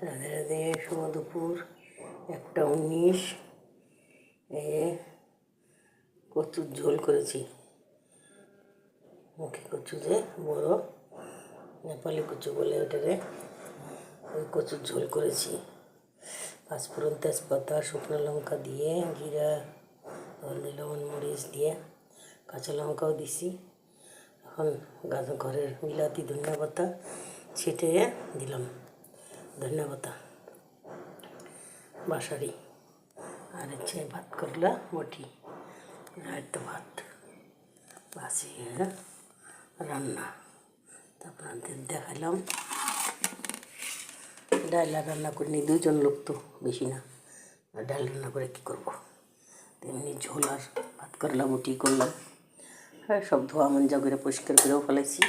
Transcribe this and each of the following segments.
রাধে রাধে, শুভ দুপুর 1:19। কচুর ঝোল করেছি। মুখে কচু যে বড় নেপালি কচু বলে ওটারে, ওই কচুর ঝোল করেছি। পাঁচফোড়ন, তেজপাতা, শুকনো লঙ্কা দিয়ে, জিরা, হলদি, লবণ, মরিচ দিয়ে, কাঁচা লঙ্কাও দিছি। এখন ঘরের বিলাতি ধনিয়া পাতা ছিটিয়ে দিলাম। ধনিয়া পাতা বাসারি আর হচ্ছে ভাত করলা বটি আর তো ভাত বাসি রান্না। তারপর দেখালাম ডাল রান্না করিনি, 2 জন লোক তো, বেশি না। ডাল রান্না করে কী করবো, তেমনি ঝোল আর ভাত করলা বটি করলাম। হ্যাঁ, সব ধোয়া মঞ্জা করে পরিষ্কার করেও ফেলাইছি।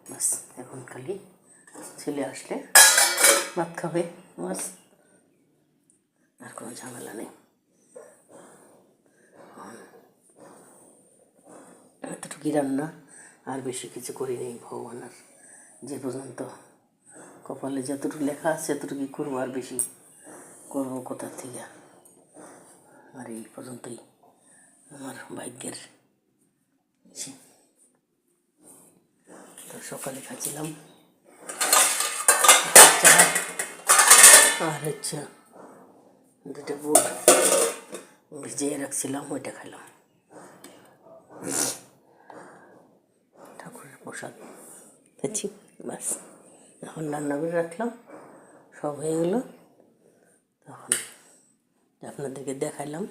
বাস এখন খালি ছেলে আসলে ভাত খাবে, বাস, আর কোনো ঝামেলা নেই। এতটুকুই রান্না, আর বেশি কিছু করি নেই। ভগবানের যে পর্যন্ত কপালে যতটুকু লেখা আছে এতটুকুই করবো, আর বেশি করবো কোথা থেকে। আর এই পর্যন্তই আমার ভাগ্যের। তো সকালে খাচ্ছিলাম চা আর হচ্ছে 2টা বুট ভিজিয়ে রাখছিলাম, ওইটা খেলাম। ঠাকুরের প্রসাদ খাচ্ছি, বাস। এখন রান্না করে রাখলাম, সব হয়ে গেল। তখন আপনাদেরকে দেখাইলাম।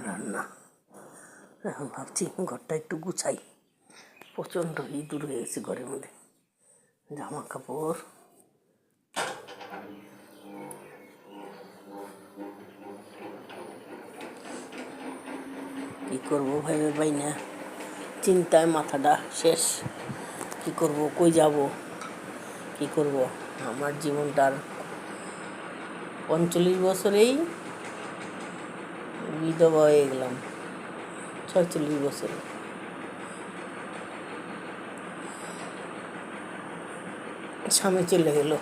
রান্না এখন ভাবছি ঘরটা একটু গুছাই। প্রচণ্ড ইঁদুর হয়ে গেছে ঘরের মধ্যে। জামা কাপড় কী করবো ভেবে পাই না, চিন্তায় মাথাটা শেষ। কী করব, কই যাব, কী করব। আমার জীবনটার 45 বছরেই বিধবা হয়ে গেলাম। 46 বছরে স্বামী চলে গেল।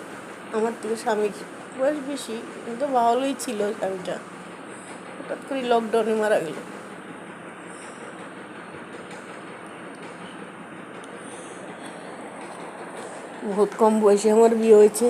আমার থেকে স্বামীর বয়স বেশি, কিন্তু ভালোই ছিল স্বামীটা। হঠাৎ করে লকডাউনে মারা গেল। বহুত কম বয়সে আমার বিয়ে হয়েছে।